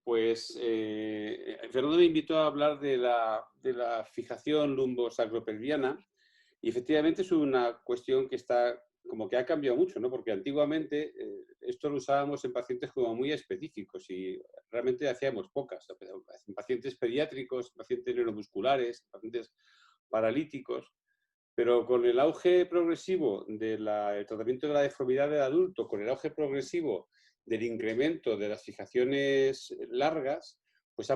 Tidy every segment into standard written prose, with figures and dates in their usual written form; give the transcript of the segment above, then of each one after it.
Pues Fernando me invitó a hablar de la fijación lumbosacropelviana y efectivamente es una cuestión que está como que ha cambiado mucho, ¿no? Porque antiguamente esto lo usábamos en pacientes como muy específicos y realmente hacíamos pocas, en pacientes pediátricos, pacientes neuromusculares, pacientes paralíticos, pero con el auge progresivo del tratamiento de la deformidad del adulto, con el auge progresivo del incremento de las fijaciones largas, pues se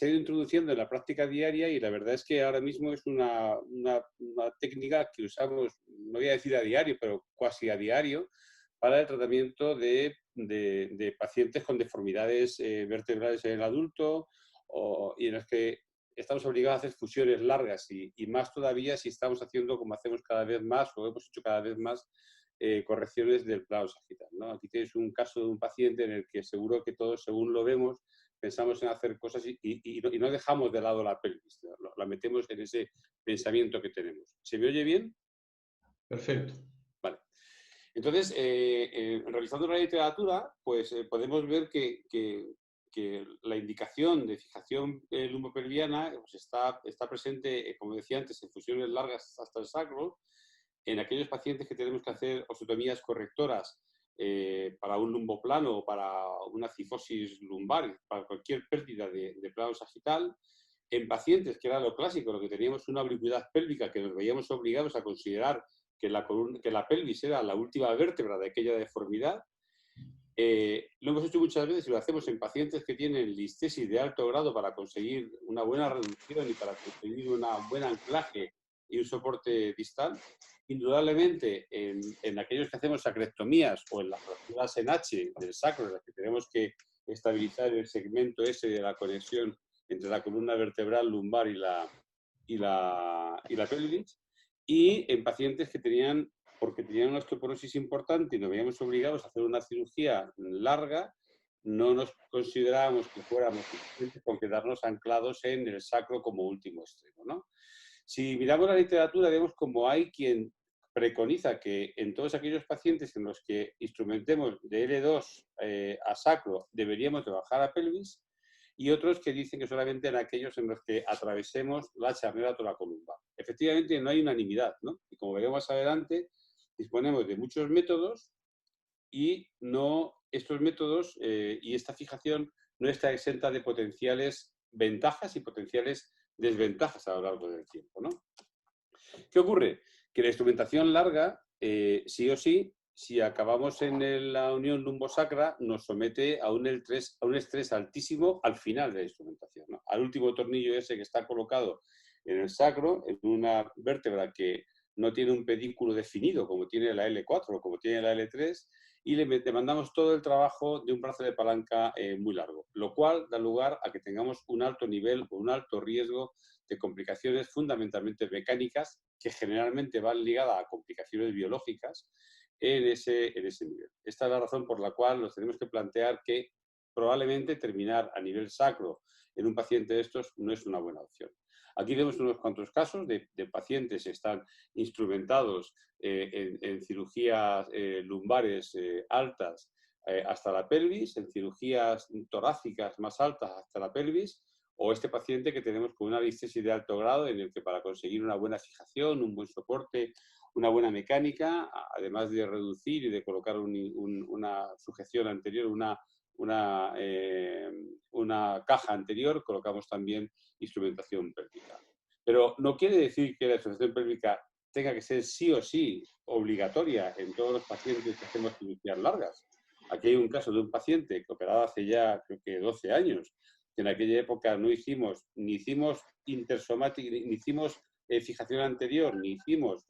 ha ido introduciendo en la práctica diaria y la verdad es que ahora mismo es una técnica que usamos, no voy a decir a diario, pero casi a diario, para el tratamiento de pacientes con deformidades vertebrales en el adulto y en los que estamos obligados a hacer fusiones largas y más todavía si estamos haciendo, como hacemos cada vez más o hemos hecho cada vez más, correcciones del plano sagital, ¿no? Aquí tienes un caso de un paciente en el que seguro que todos, según lo vemos, pensamos en hacer cosas y no dejamos de lado la pelvis, ¿no? La metemos en ese pensamiento que tenemos. ¿Se me oye bien? Perfecto. Vale. Entonces, realizando la literatura, pues podemos ver que la indicación de fijación lumbopelviana pues está presente, como decía antes, en fusiones largas hasta el sacro, en aquellos pacientes que tenemos que hacer osteotomías correctoras para un lumboplano o para una cifosis lumbar, para cualquier pérdida de plano sagital, en pacientes que era lo clásico, lo que teníamos una oblicuidad pélvica que nos veíamos obligados a considerar que la pelvis era la última vértebra de aquella deformidad. Lo hemos hecho muchas veces y lo hacemos en pacientes que tienen listesis de alto grado para conseguir una buena reducción y para conseguir un buen anclaje y un soporte distal. Indudablemente, en aquellos que hacemos sacrectomías o en las fracturas en H del sacro, en las que tenemos que estabilizar el segmento ese de la conexión entre la columna vertebral lumbar y la pelvis, y en pacientes que porque tenían una osteoporosis importante y nos veíamos obligados a hacer una cirugía larga, no nos considerábamos que fuéramos suficientes con quedarnos anclados en el sacro como último extremo, ¿no? Si miramos la literatura, vemos como hay quien preconiza que en todos aquellos pacientes en los que instrumentemos de L2 a sacro deberíamos de bajar a pelvis, y otros que dicen que solamente en aquellos en los que atravesemos la charnera toracolumbar. Efectivamente, no hay unanimidad, ¿no? Y como veremos más adelante, disponemos de muchos métodos y estos métodos y esta fijación no está exenta de potenciales ventajas y potenciales desventajas a lo largo del tiempo, ¿no? ¿Qué ocurre? Que la instrumentación larga, sí o sí, si acabamos en la unión lumbosacra, nos somete a un estrés altísimo al final de la instrumentación, ¿no? Al último tornillo ese que está colocado en el sacro, en una vértebra que no tiene un pedículo definido, como tiene la L4 o como tiene la L3, y le demandamos todo el trabajo de un brazo de palanca muy largo, lo cual da lugar a que tengamos un alto nivel o un alto riesgo de complicaciones fundamentalmente mecánicas que generalmente van ligadas a complicaciones biológicas en ese nivel. Esta es la razón por la cual nos tenemos que plantear que probablemente terminar a nivel sacro en un paciente de estos no es una buena opción. Aquí vemos unos cuantos casos de pacientes que están instrumentados en cirugías lumbares altas hasta la pelvis, en cirugías torácicas más altas hasta la pelvis, o este paciente que tenemos con una listesis de alto grado en el que para conseguir una buena fijación, un buen soporte, una buena mecánica, además de reducir y de colocar una sujeción anterior, una caja anterior, colocamos también instrumentación pélvica. Pero no quiere decir que la instrumentación pélvica tenga que ser sí o sí obligatoria en todos los pacientes que hacemos cirugías largas. Aquí hay un caso de un paciente que operaba hace ya, creo que 12 años, que en aquella época no hicimos, ni hicimos intersomática, ni hicimos fijación anterior, ni hicimos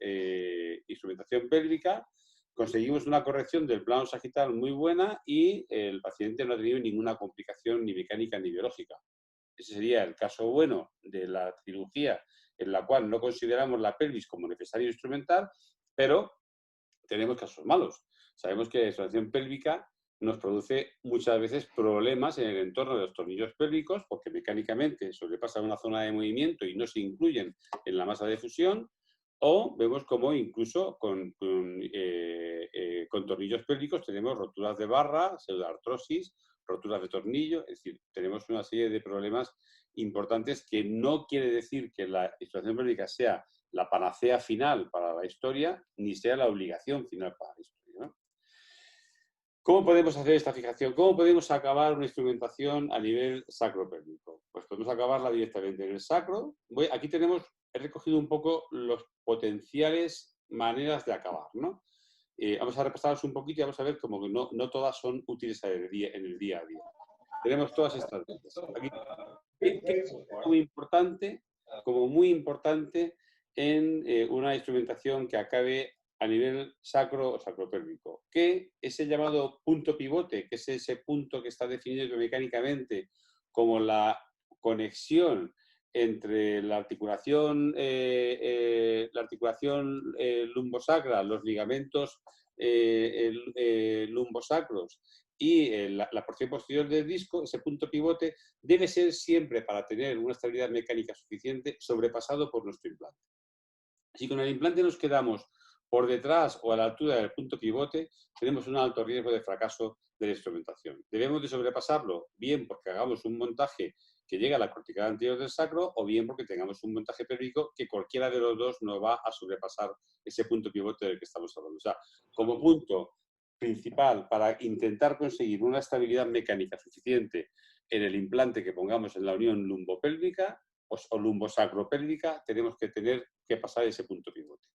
instrumentación pélvica, conseguimos una corrección del plano sagital muy buena y el paciente no ha tenido ninguna complicación ni mecánica ni biológica. Ese sería el caso bueno de la cirugía en la cual no consideramos la pelvis como necesario instrumental, pero tenemos casos malos. Sabemos que la extracción pélvica nos produce muchas veces problemas en el entorno de los tornillos pélvicos porque mecánicamente sobrepasan una zona de movimiento y no se incluyen en la masa de fusión, o vemos como incluso con tornillos pélvicos tenemos roturas de barra, pseudoartrosis roturas de tornillo, es decir, tenemos una serie de problemas importantes que no quiere decir que la exploración pélvica sea la panacea final para la historia, ni sea la obligación final para la historia, ¿no? ¿Cómo podemos hacer esta fijación? ¿Cómo podemos acabar una instrumentación a nivel sacropélvico? Pues podemos acabarla directamente en el sacro. Aquí he recogido un poco los potenciales maneras de acabar, ¿no? Vamos a repasarlos un poquito y vamos a ver cómo que no todas son útiles en el día a día. Tenemos todas estas vías. Aquí, ¿qué es como muy importante en una instrumentación que acabe a nivel sacro o sacropélvico? Que es el llamado punto pivote, que es ese punto que está definido mecánicamente como la conexión entre la articulación lumbosacra, los ligamentos lumbosacros y la porción posterior del disco, ese punto pivote debe ser siempre, para tener una estabilidad mecánica suficiente, sobrepasado por nuestro implante. Si con el implante nos quedamos por detrás o a la altura del punto pivote, tenemos un alto riesgo de fracaso de la instrumentación. Debemos de sobrepasarlo, bien porque hagamos un montaje que llegue a la cortical anterior del sacro, o bien porque tengamos un montaje pélvico que cualquiera de los dos no va a sobrepasar ese punto pivote del que estamos hablando. O sea, como punto principal para intentar conseguir una estabilidad mecánica suficiente en el implante que pongamos en la unión lumbopélvica o lumbosacropélvica, tenemos que tener que pasar ese punto pivote.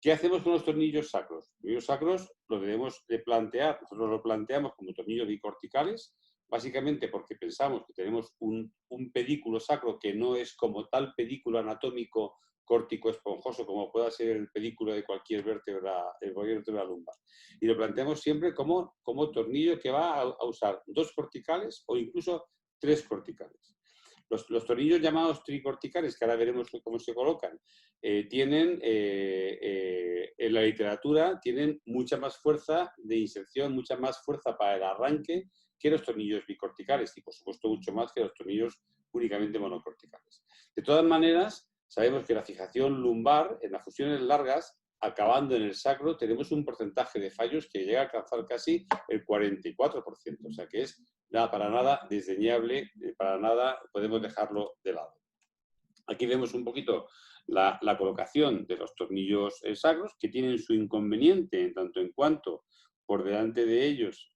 ¿Qué hacemos con los tornillos sacros? Los tornillos sacros lo debemos de plantear, nosotros lo planteamos como tornillos bicorticales, básicamente porque pensamos que tenemos un pedículo sacro que no es como tal pedículo anatómico córtico esponjoso como pueda ser el pedículo de cualquier vértebra lumbar. Y lo planteamos siempre como tornillo que va a usar 2 corticales o incluso 3 corticales. Los tornillos llamados tricorticales, que ahora veremos cómo se colocan, en la literatura tienen mucha más fuerza de inserción, mucha más fuerza para el arranque que los tornillos bicorticales y, por supuesto, mucho más que los tornillos únicamente monocorticales. De todas maneras, sabemos que la fijación lumbar, en las fusiones largas, acabando en el sacro, tenemos un porcentaje de fallos que llega a alcanzar casi el 44%, o sea que es para nada desdeñable, para nada podemos dejarlo de lado. Aquí vemos un poquito la colocación de los tornillos sacros, que tienen su inconveniente en tanto en cuanto por delante de ellos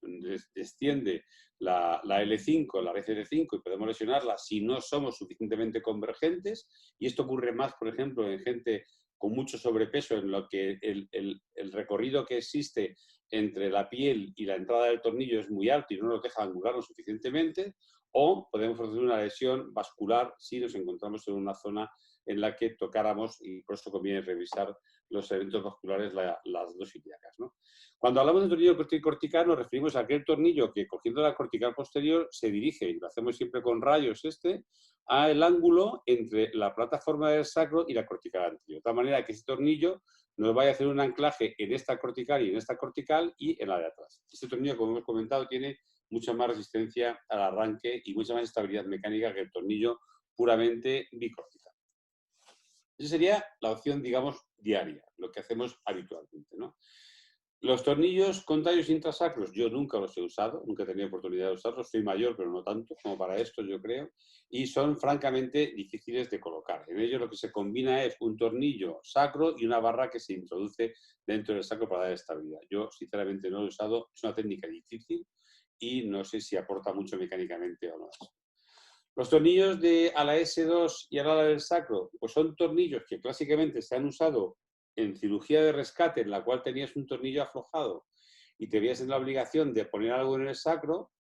desciende la L5, la RCD5, y podemos lesionarla si no somos suficientemente convergentes, y esto ocurre más, por ejemplo, en gente con mucho sobrepeso, en lo que el recorrido que existe entre la piel y la entrada del tornillo es muy alto y no nos deja angularlo suficientemente, o podemos producir una lesión vascular si nos encontramos en una zona en la que tocáramos, y por eso conviene revisar los eventos vasculares, las dos ilíacas, ¿no? Cuando hablamos de tornillo cortical nos referimos a aquel tornillo que, cogiendo la cortical posterior, se dirige, y lo hacemos siempre con rayos al ángulo entre la plataforma del sacro y la cortical anterior. De tal manera que ese tornillo nos vaya a hacer un anclaje en esta cortical y en esta cortical y en la de atrás. Este tornillo, como hemos comentado, tiene mucha más resistencia al arranque y mucha más estabilidad mecánica que el tornillo puramente bicortical. Esa sería la opción, digamos, diaria, lo que hacemos habitualmente, ¿no? Los tornillos con tallos intrasacros, yo nunca los he usado, nunca he tenido oportunidad de usarlos, soy mayor, pero no tanto como para esto, yo creo, y son francamente difíciles de colocar. En ellos lo que se combina es un tornillo sacro y una barra que se introduce dentro del sacro para dar estabilidad. Yo, sinceramente, no lo he usado, es una técnica difícil y no sé si aporta mucho mecánicamente o no. Los tornillos a la S2 y al ala del sacro, pues son tornillos que clásicamente se han usado en cirugía de rescate, en la cual tenías un tornillo aflojado y te veías en la obligación de poner algo en el sacro,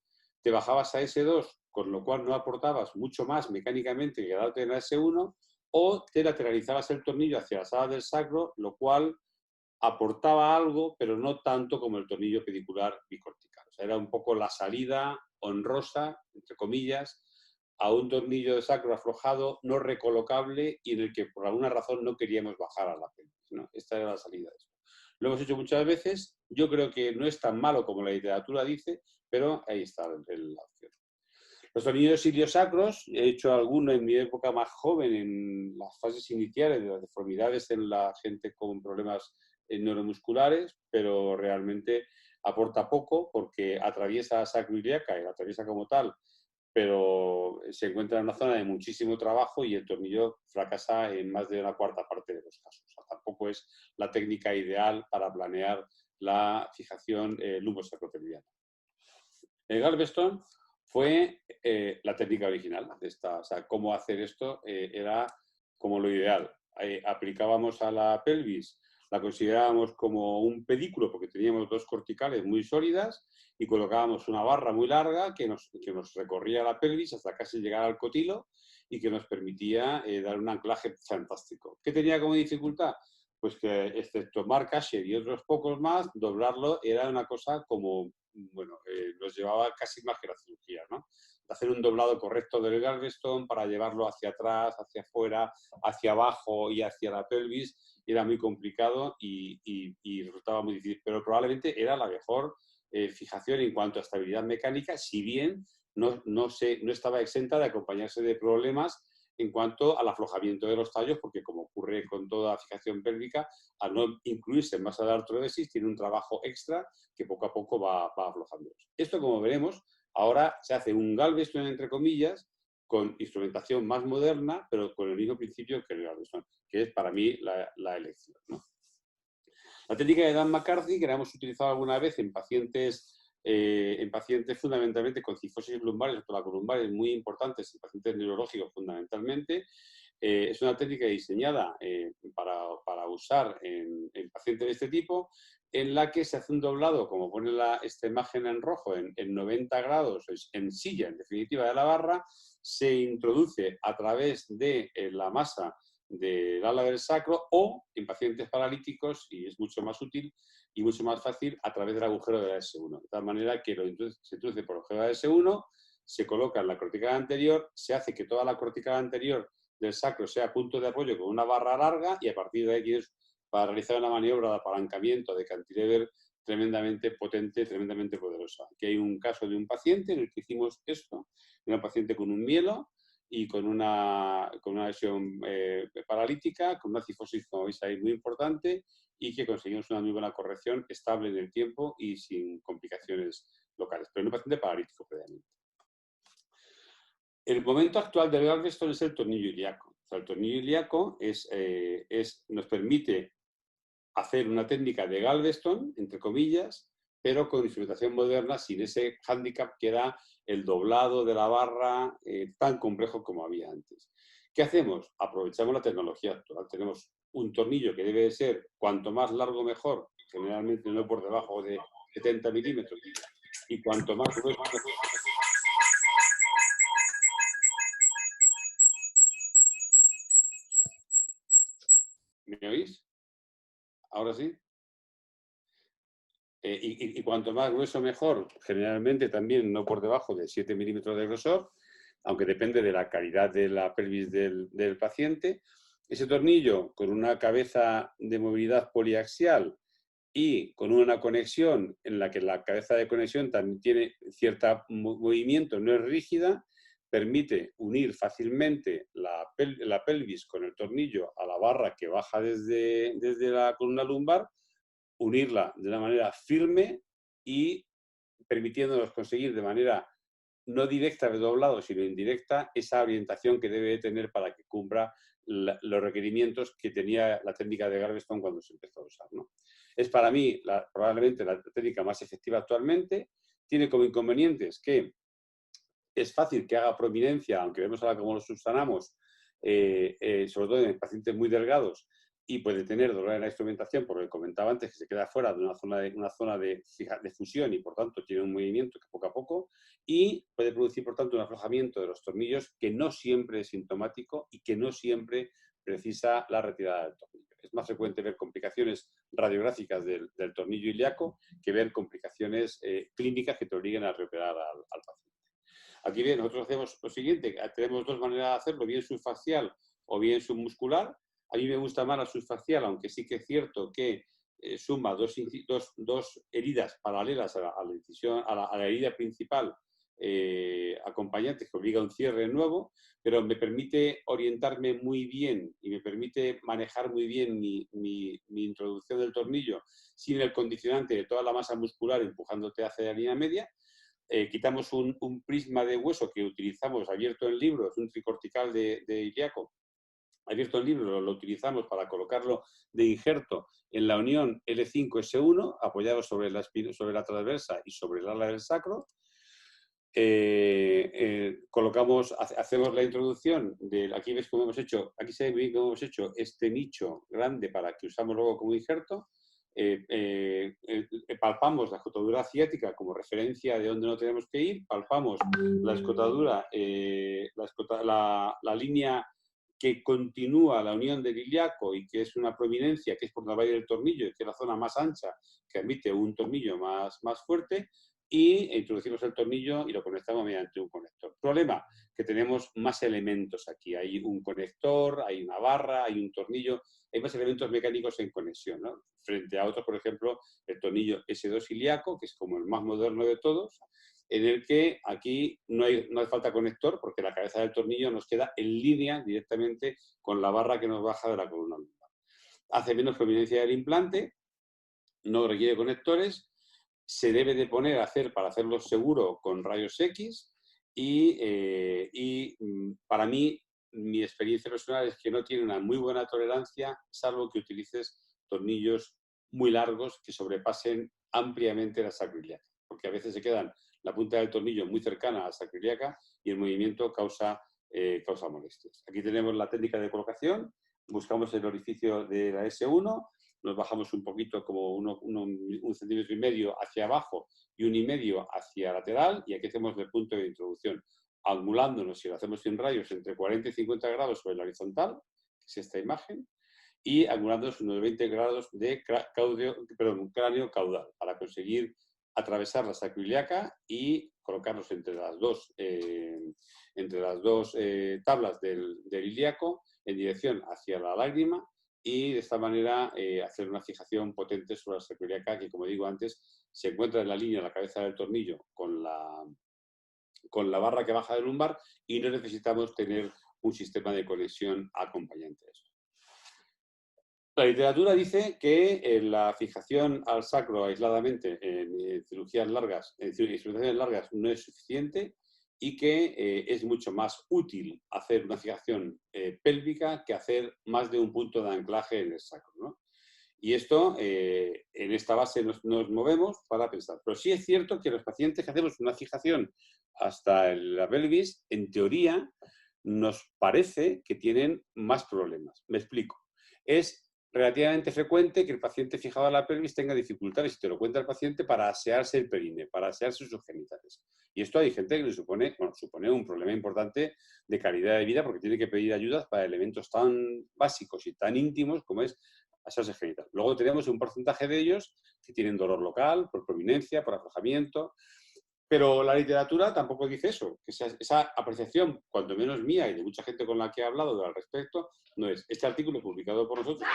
te bajabas a S2, con lo cual no aportabas mucho más mecánicamente que quedarte en la S1, o te lateralizabas el tornillo hacia la sala del sacro, lo cual aportaba algo, pero no tanto como el tornillo pedicular bicortical. O sea, era un poco la salida honrosa, entre comillas, a un tornillo de sacro aflojado, no recolocable y en el que por alguna razón no queríamos bajar a la pelvis, ¿no? Esta era la salida de eso. Lo hemos hecho muchas veces, yo creo que no es tan malo como la literatura dice, pero ahí está la opción. Los tornillos iliosacros, he hecho alguno en mi época más joven, en las fases iniciales de las deformidades en la gente con problemas neuromusculares, pero realmente aporta poco porque atraviesa sacroiliaca y la atraviesa como tal, pero se encuentra en una zona de muchísimo trabajo y el tornillo fracasa en más de una cuarta parte de los casos. O sea, tampoco es la técnica ideal para planear la fijación lumbosacropelviana. El Galveston fue la técnica original de esta, o sea, cómo hacer esto era como lo ideal. Aplicábamos a la pelvis, la considerábamos como un pedículo porque teníamos dos corticales muy sólidas y colocábamos una barra muy larga que nos recorría la pelvis hasta casi llegar al cotilo y que nos permitía dar un anclaje fantástico. ¿Qué tenía como dificultad? Pues que, excepto Mark Asher y otros pocos más, doblarlo era una cosa como, bueno, nos llevaba casi más que la cirugía, ¿no? Hacer un doblado correcto del Galveston para llevarlo hacia atrás, hacia afuera, hacia abajo y hacia la pelvis era muy complicado y resultaba muy difícil, pero probablemente era la mejor fijación en cuanto a estabilidad mecánica, si bien no estaba exenta de acompañarse de problemas en cuanto al aflojamiento de los tallos, porque como ocurre con toda fijación pélvica, al no incluirse en masa de artrodesis, tiene un trabajo extra que poco a poco va aflojando. Esto, como veremos, ahora se hace un Galveston, entre comillas, con instrumentación más moderna, pero con el mismo principio que el Galveston, que es para mí la elección, ¿no? La técnica de Dan McCarthy, que la hemos utilizado alguna vez en pacientes fundamentalmente con cifosis lumbares o toracolumbares muy importantes, en pacientes neurológicos fundamentalmente, es una técnica diseñada para usar en pacientes de este tipo, en la que se hace un doblado, como pone esta imagen en rojo, en 90 grados, en silla, en definitiva, de la barra, se introduce a través de la masa del ala del sacro o en pacientes paralíticos, y es mucho más útil y mucho más fácil a través del agujero de la S1. De tal manera que se introduce por el agujero de la S1, se coloca en la cortical anterior, se hace que toda la cortical anterior del sacro sea punto de apoyo con una barra larga y a partir de aquí es para realizar una maniobra de apalancamiento de cantilever tremendamente potente, tremendamente poderosa. Aquí hay un caso de un paciente en el que hicimos esto, de un paciente con un mielo y con una lesión paralítica, con una cifosis, como veis ahí, muy importante y que conseguimos una muy buena corrección estable en el tiempo y sin complicaciones locales, pero en un paciente paralítico previamente. El momento actual del Galveston es el tornillo ilíaco. O sea, el tornillo ilíaco nos permite hacer una técnica de Galveston, entre comillas, pero con instrumentación moderna, sin ese hándicap que da el doblado de la barra tan complejo como había antes. ¿Qué hacemos? Aprovechamos la tecnología actual. Tenemos un tornillo que debe ser cuanto más largo mejor, generalmente no por debajo de 70 milímetros, y cuanto más grueso mejor. ¿Me oís? ¿Ahora sí? Y cuanto más grueso mejor, generalmente también no por debajo de 7 milímetros de grosor, aunque depende de la calidad de la pelvis del paciente. Ese tornillo con una cabeza de movilidad poliaxial y con una conexión en la que la cabeza de conexión también tiene cierto movimiento, no es rígida, permite unir fácilmente la pelvis con el tornillo a la barra que baja desde la columna lumbar, unirla de una manera firme y permitiéndonos conseguir de manera no directa de doblado, sino indirecta, esa orientación que debe tener para que cumpla los requerimientos que tenía la técnica de Galveston cuando se empezó a usar, ¿no? Es para mí probablemente la técnica más efectiva actualmente. Tiene como inconvenientes que es fácil que haga prominencia, aunque vemos ahora cómo lo subsanamos, sobre todo en pacientes muy delgados, y puede tener dolor en la instrumentación, por lo que comentaba antes, que se queda fuera de una zona de fusión y por tanto tiene un movimiento que poco a poco, y puede producir por tanto un aflojamiento de los tornillos que no siempre es sintomático y que no siempre precisa la retirada del tornillo. Es más frecuente ver complicaciones radiográficas del tornillo ilíaco que ver complicaciones clínicas que te obliguen a reoperar al paciente. Aquí bien, nosotros hacemos lo siguiente, tenemos dos maneras de hacerlo, bien subfacial o bien submuscular. A mí me gusta más la subfacial, aunque sí que es cierto que suma dos heridas paralelas a la herida principal acompañantes que obliga a un cierre nuevo, pero me permite orientarme muy bien y me permite manejar muy bien mi introducción del tornillo sin el condicionante de toda la masa muscular empujándote hacia la línea media. Quitamos un prisma de hueso que utilizamos abierto en libros, un tricortical de ilíaco, abierto en libro, lo utilizamos para colocarlo de injerto en la unión L5-S1, apoyado sobre la transversa y sobre el ala del sacro. Hacemos la introducción aquí ves cómo hemos hecho, aquí se ve bien cómo hemos hecho este nicho grande para que usamos luego como injerto. Palpamos la escotadura ciática como referencia de dónde no tenemos que ir, palpamos la escotadura, la línea que continúa la unión del ilíaco y que es una prominencia, que es por donde va a ir el tornillo y que es la zona más ancha que admite un tornillo más fuerte, y introducimos el tornillo y lo conectamos mediante un conector. Problema, que tenemos más elementos aquí. Hay un conector, hay una barra, hay un tornillo, hay más elementos mecánicos en conexión, ¿no? Frente a otros, por ejemplo, el tornillo S2 ilíaco, que es como el más moderno de todos, en el que aquí no hace falta conector porque la cabeza del tornillo nos queda en línea directamente con la barra que nos baja de la columna lumbar. Hace menos prominencia del implante, no requiere conectores, se debe de poner a hacer para hacerlo seguro con rayos X y para mí, mi experiencia personal es que no tiene una muy buena tolerancia, salvo que utilices tornillos muy largos que sobrepasen ampliamente la sacroiliaca, porque a veces se quedan la punta del tornillo muy cercana a la sacroiliaca y el movimiento causa molestias. Aquí tenemos la técnica de colocación, buscamos el orificio de la S1, nos bajamos un poquito como un centímetro y medio hacia abajo y 1,5 hacia lateral, y aquí hacemos el punto de introducción, angulándonos, si lo hacemos sin rayos, entre 40 y 50 grados sobre la horizontal, que es esta imagen, y angulándonos unos 20 grados de cráneo caudal, para conseguir atravesar la sacroiliaca y colocarnos entre las dos tablas del ilíaco en dirección hacia la lágrima, y de esta manera hacer una fijación potente sobre la sacroiliaca, que, como digo antes, se encuentra en la línea de la cabeza del tornillo con la barra que baja del lumbar, y no necesitamos tener un sistema de conexión acompañante a esto. La literatura dice que la fijación al sacro aisladamente en cirugías largas, en instrumentaciones largas, no es suficiente, y que es mucho más útil hacer una fijación pélvica que hacer más de un punto de anclaje en el sacro, ¿no? Y esto, en esta base nos movemos para pensar. Pero sí es cierto que los pacientes que hacemos una fijación hasta la pelvis, en teoría, nos parece que tienen más problemas. Me explico. Es relativamente frecuente que el paciente fijado a la pelvis tenga dificultades, y te lo cuenta el paciente, para asearse el perine, para asearse sus genitales. Y esto hay gente que le supone un problema importante de calidad de vida, porque tiene que pedir ayuda para elementos tan básicos y tan íntimos como es asearse genital. Luego tenemos un porcentaje de ellos que tienen dolor local, por prominencia, por aflojamiento. Pero la literatura tampoco dice eso, que esa apreciación, cuanto menos mía y de mucha gente con la que he hablado al respecto, no es. Este artículo publicado por nosotros,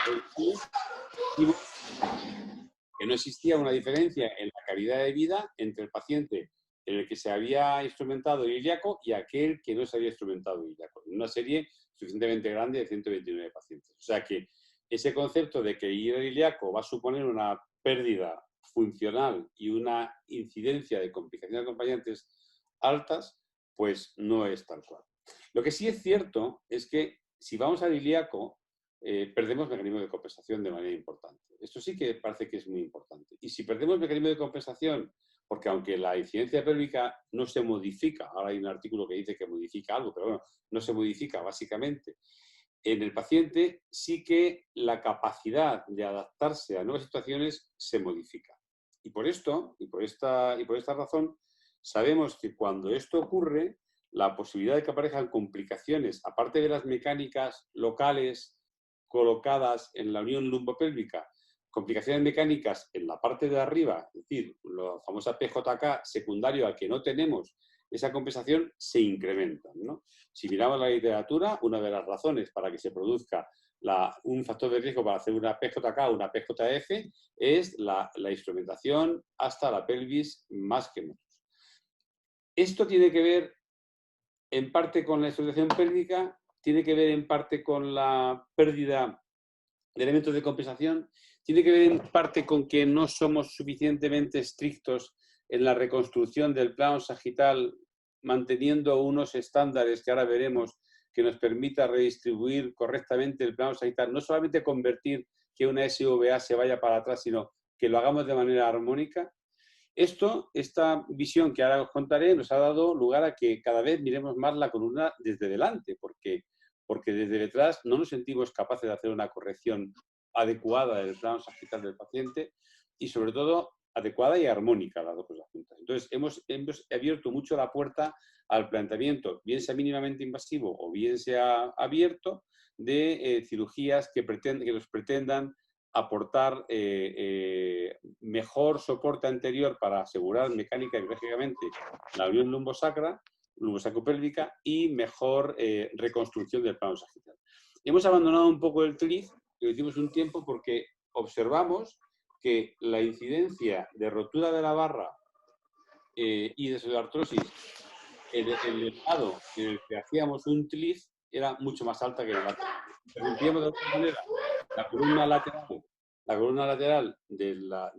que no existía una diferencia en la calidad de vida entre el paciente en el que se había instrumentado el ilíaco y aquel que no se había instrumentado el ilíaco, en una serie suficientemente grande de 129 pacientes. O sea que ese concepto de que ir al ilíaco va a suponer una pérdida funcional y una incidencia de complicaciones acompañantes altas, pues no es tal cual. Lo que sí es cierto es que si vamos al ilíaco, perdemos mecanismos de compensación de manera importante. Esto sí que parece que es muy importante. Y si perdemos mecanismos de compensación, porque aunque la incidencia pélvica no se modifica, ahora hay un artículo que dice que modifica algo, pero bueno, no se modifica básicamente, en el paciente sí que la capacidad de adaptarse a nuevas situaciones se modifica. Y por esto, y por esta razón, sabemos que cuando esto ocurre, la posibilidad de que aparezcan complicaciones, aparte de las mecánicas locales colocadas en la unión lumbopélvica, complicaciones mecánicas en la parte de arriba, es decir, la famosa PJK secundario al que no tenemos esa compensación, se incrementan, ¿no? Si miramos la literatura, una de las razones para que se produzca un factor de riesgo para hacer una PJK o una PJF es la instrumentación hasta la pelvis más que menos. Esto tiene que ver en parte con la estructuración pélvica, tiene que ver en parte con la pérdida de elementos de compensación, tiene que ver en parte con que no somos suficientemente estrictos en la reconstrucción del plano sagital, manteniendo unos estándares que ahora veremos que nos permita redistribuir correctamente el plano sagital, no solamente convertir que una SVA se vaya para atrás, sino que lo hagamos de manera armónica. Esta visión que ahora os contaré nos ha dado lugar a que cada vez miremos más la columna desde delante, porque desde detrás no nos sentimos capaces de hacer una corrección adecuada del plano sagital del paciente y, sobre todo, adecuada y armónica las dos cosas juntas. Entonces, hemos abierto mucho la puerta al planteamiento, bien sea mínimamente invasivo o bien sea abierto, de cirugías que nos pretendan aportar mejor soporte anterior para asegurar mecánica y biológicamente la unión lumbosacropélvica y mejor reconstrucción del plano sagital. Hemos abandonado un poco el TLIF, que lo hicimos un tiempo porque observamos que la incidencia de rotura de la barra y de pseudoartrosis en el lado en el que hacíamos un TLIF era mucho más alta que en el lateral. Interrumpíamos de alguna manera la columna lateral de la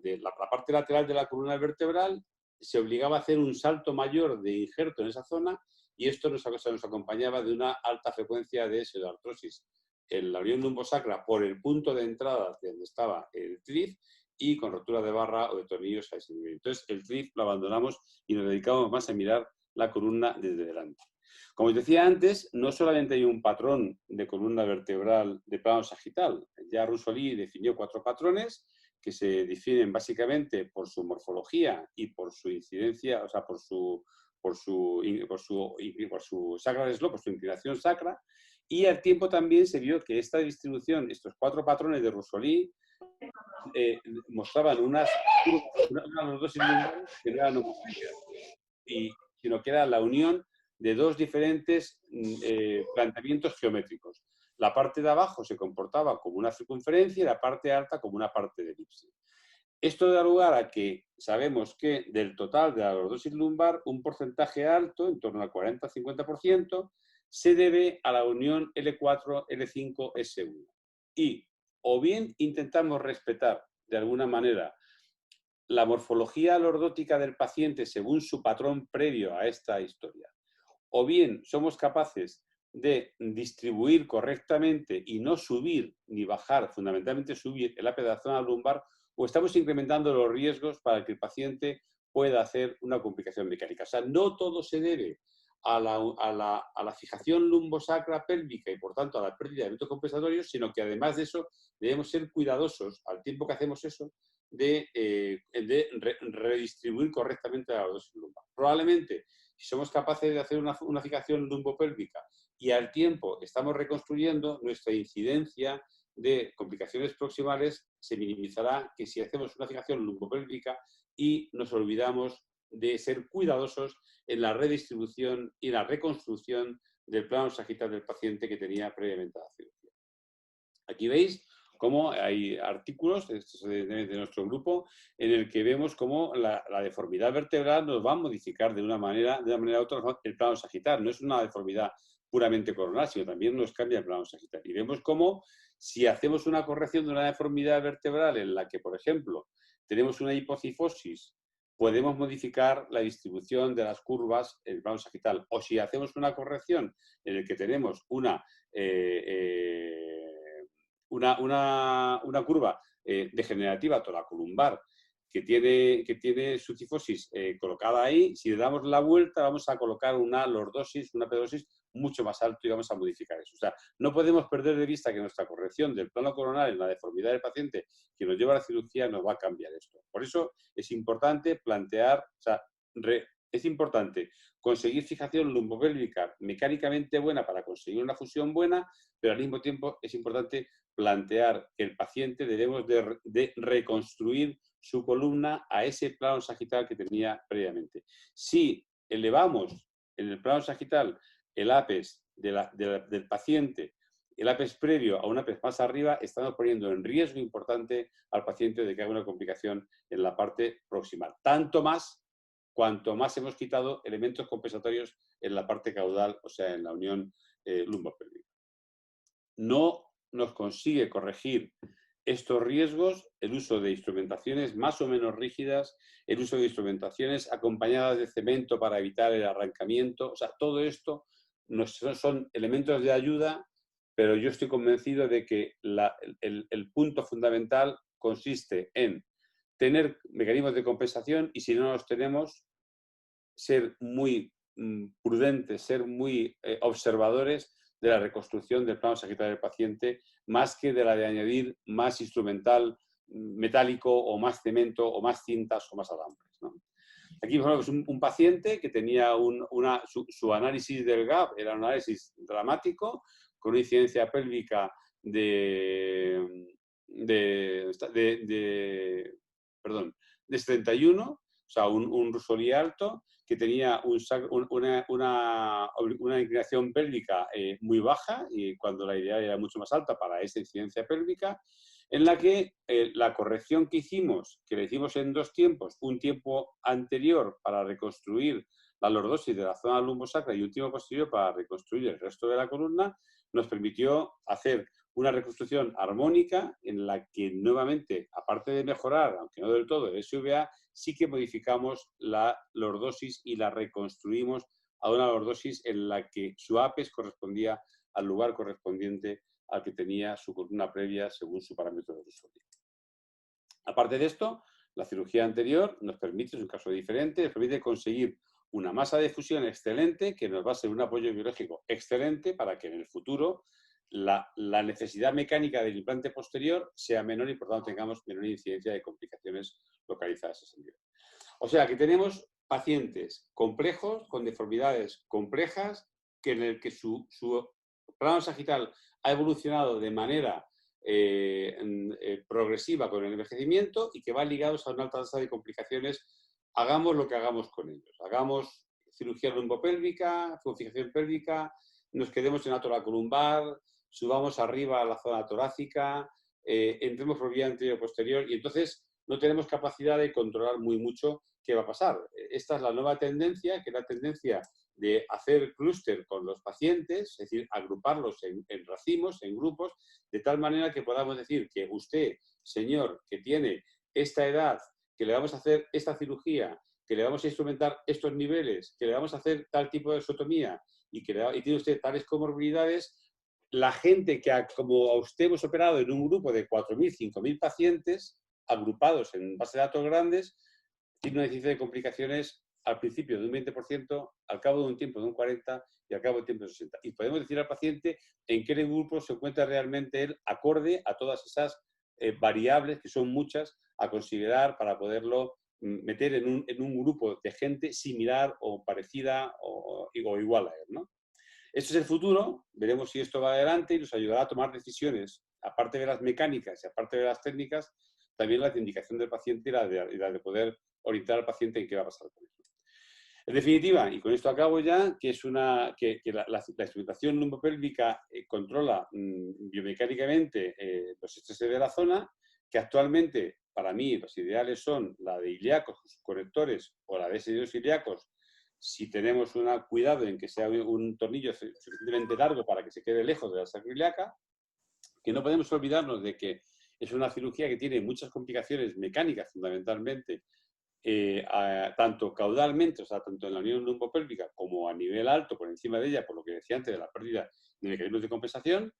parte lateral de la columna vertebral, se obligaba a hacer un salto mayor de injerto en esa zona y esto nos acompañaba de una alta frecuencia de pseudoartrosis en la unión lumbosacra por el punto de entrada de donde estaba el TLIF y con rotura de barra o de tornillos a ese nivel. Entonces el TLIF lo abandonamos y nos dedicamos más a mirar la columna desde delante. Como os decía antes, no solamente hay un patrón de columna vertebral de plano sagital. Ya Russoli definió 4 patrones que se definen básicamente por su morfología y por su incidencia, o sea, por su sacral slope, por su inclinación sacra. Y al tiempo también se vio que esta distribución, estos 4 patrones de Russoli, mostraban unas lordosis lumbares que no eran homogéneas, sino que era la unión de dos diferentes planteamientos geométricos. La parte de abajo se comportaba como una circunferencia y la parte alta como una parte de elipse. Esto da lugar a que sabemos que del total de la lordosis lumbar, un porcentaje alto, en torno al 40-50%, se debe a la unión L4-L5-S1. Y o bien intentamos respetar de alguna manera la morfología lordótica del paciente según su patrón previo a esta historia, o bien somos capaces de distribuir correctamente y no subir ni bajar, fundamentalmente subir el APE de la zona lumbar, o estamos incrementando los riesgos para que el paciente pueda hacer una complicación mecánica. O sea, no todo se debe a la fijación lumbosacra pélvica y, por tanto, a la pérdida de elementos compensatorios, sino que además de eso debemos ser cuidadosos al tiempo que hacemos eso de redistribuir correctamente la lordosis lumbar. Probablemente, si somos capaces de hacer una fijación lumbopélvica y al tiempo estamos reconstruyendo, nuestra incidencia de complicaciones proximales se minimizará que si hacemos una fijación lumbopélvica y nos olvidamos de ser cuidadosos en la redistribución y la reconstrucción del plano sagital del paciente que tenía previamente a la cirugía. Aquí veis cómo hay artículos de nuestro grupo en el que vemos cómo la deformidad vertebral nos va a modificar de una manera u otra el plano sagital. No es una deformidad puramente coronal, sino también nos cambia el plano sagital. Y vemos cómo si hacemos una corrección de una deformidad vertebral en la que, por ejemplo, tenemos una hipocifosis, podemos modificar la distribución de las curvas en el plano sagital. O si hacemos una corrección en el que tenemos una curva degenerativa toracolumbar que tiene su cifosis colocada ahí, si le damos la vuelta vamos a colocar una lordosis, una pedosis mucho más alto y vamos a modificar eso. O sea, no podemos perder de vista que nuestra corrección del plano coronal en la deformidad del paciente que nos lleva a la cirugía nos va a cambiar esto. Por eso es importante plantear, o sea, es importante conseguir fijación lumbopélvica mecánicamente buena para conseguir una fusión buena, pero al mismo tiempo es importante plantear que el paciente debemos de reconstruir su columna a ese plano sagital que tenía previamente. Si elevamos en el plano sagital el APES del paciente, el APES previo a un APES más arriba, estamos poniendo en riesgo importante al paciente de que haga una complicación en la parte proximal. Tanto más cuanto más hemos quitado elementos compensatorios en la parte caudal, o sea, en la unión lumbopélvica. No nos consigue corregir estos riesgos el uso de instrumentaciones más o menos rígidas, el uso de instrumentaciones acompañadas de cemento para evitar el arrancamiento. O sea, todo esto son elementos de ayuda, pero yo estoy convencido de que el punto fundamental consiste en tener mecanismos de compensación y si no los tenemos, ser muy prudentes, ser muy observadores de la reconstrucción del plano sagital del paciente, más que de la de añadir más instrumental metálico o más cemento o más cintas o más alambres, ¿no? Aquí, por ejemplo, es un paciente que tenía su análisis del GAP, era un análisis dramático, con una incidencia pélvica de 71, o sea, un Rusoli alto, que tenía una inclinación pélvica muy baja, y cuando la idea era mucho más alta para esa incidencia pélvica, en la que la corrección que hicimos, que la hicimos en 2 tiempos, un tiempo anterior para reconstruir la lordosis de la zona lumbosacra y un tiempo posterior para reconstruir el resto de la columna, nos permitió hacer una reconstrucción armónica en la que nuevamente, aparte de mejorar, aunque no del todo, el SVA, sí que modificamos la lordosis y la reconstruimos a una lordosis en la que su APES correspondía al lugar correspondiente al que tenía su columna previa según su parámetro de Rusoli. Aparte de esto, la cirugía anterior nos permite, es un caso diferente, nos permite conseguir una masa de fusión excelente que nos va a ser un apoyo biológico excelente para que en el futuro la necesidad mecánica del implante posterior sea menor y por tanto tengamos menor incidencia de complicaciones localizadas a ese nivel. O sea que tenemos pacientes complejos, con deformidades complejas, que en el que su plano sagital ha evolucionado de manera progresiva con el envejecimiento y que van ligados a una alta tasa de complicaciones, hagamos lo que hagamos con ellos. Hagamos cirugía lumbopélvica, fijación pélvica, nos quedemos en átola columbar, subamos arriba a la zona torácica, entremos por vía anterior o posterior y entonces no tenemos capacidad de controlar muy mucho qué va a pasar. Esta es la nueva tendencia, que es la tendencia de hacer clúster con los pacientes, es decir, agruparlos en racimos, en grupos, de tal manera que podamos decir que usted, señor, que tiene esta edad, que le vamos a hacer esta cirugía, que le vamos a instrumentar estos niveles, que le vamos a hacer tal tipo de esotomía y tiene usted tales comorbilidades, la gente como a usted hemos operado en un grupo de 4.000, 5.000 pacientes, agrupados en base de datos grandes, tiene una incidencia de complicaciones al principio de un 20%, al cabo de un tiempo de un 40% y al cabo de un tiempo de 60%. Y podemos decir al paciente en qué grupo se encuentra realmente él acorde a todas esas variables, que son muchas, a considerar para poderlo meter en un grupo de gente similar o parecida o igual a él, ¿no? Este es el futuro, veremos si esto va adelante y nos ayudará a tomar decisiones, aparte de las mecánicas y aparte de las técnicas, también la de indicación del paciente y la de poder orientar al paciente en qué va a pasar con él. En definitiva, y con esto acabo ya, que la instrumentación lumbopélvica controla biomecánicamente los estreses de la zona, que actualmente para mí los ideales son la de ilíacos con sus conectores o la de senios ilíacos, si tenemos cuidado en que sea un tornillo suficientemente largo para que se quede lejos de la sacro ilíaca, que no podemos olvidarnos de que es una cirugía que tiene muchas complicaciones mecánicas fundamentalmente, tanto caudalmente, o sea, tanto en la unión lumbopélvica como a nivel alto por encima de ella, por lo que decía antes de la pérdida de mecanismos de compensación,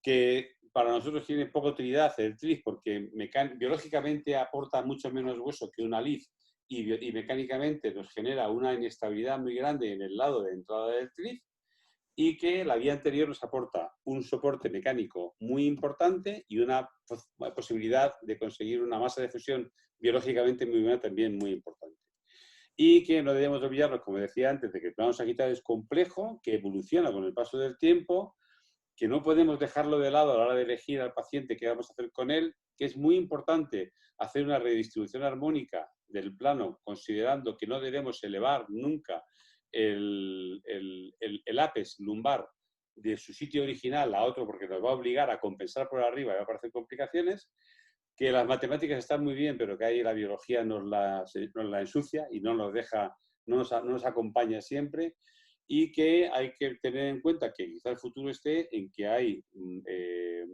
que para nosotros tiene poca utilidad el TRIF porque biológicamente aporta mucho menos hueso que una LIF y mecánicamente nos genera una inestabilidad muy grande en el lado de entrada del TRIF, y que la vía anterior nos aporta un soporte mecánico muy importante y una posibilidad de conseguir una masa de fusión biológicamente muy buena también muy importante. Y que no debemos olvidarnos, como decía antes, de que el plano sagital es complejo, que evoluciona con el paso del tiempo, que no podemos dejarlo de lado a la hora de elegir al paciente qué vamos a hacer con él, que es muy importante hacer una redistribución armónica del plano, considerando que no debemos elevar nunca el APES lumbar de su sitio original a otro porque nos va a obligar a compensar por arriba y va a aparecer complicaciones, que las matemáticas están muy bien, pero que ahí la biología nos la ensucia y no nos deja, no nos acompaña siempre, y que hay que tener en cuenta que quizá el futuro esté en que hay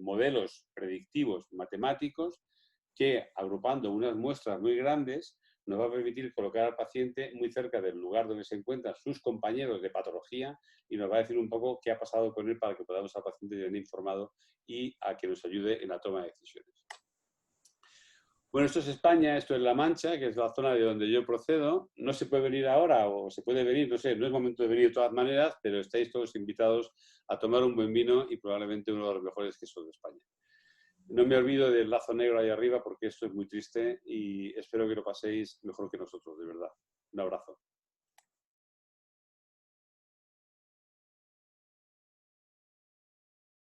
modelos predictivos matemáticos que, agrupando unas muestras muy grandes, nos va a permitir colocar al paciente muy cerca del lugar donde se encuentran sus compañeros de patología y nos va a decir un poco qué ha pasado con él para que podamos al paciente tener informado y a que nos ayude en la toma de decisiones. Bueno, esto es España, esto es La Mancha, que es la zona de donde yo procedo. No se puede venir ahora o se puede venir, no sé, no es momento de venir de todas maneras, pero estáis todos invitados a tomar un buen vino y probablemente uno de los mejores quesos de España. No me olvido del lazo negro ahí arriba porque esto es muy triste y espero que lo paséis mejor que nosotros, de verdad. Un abrazo.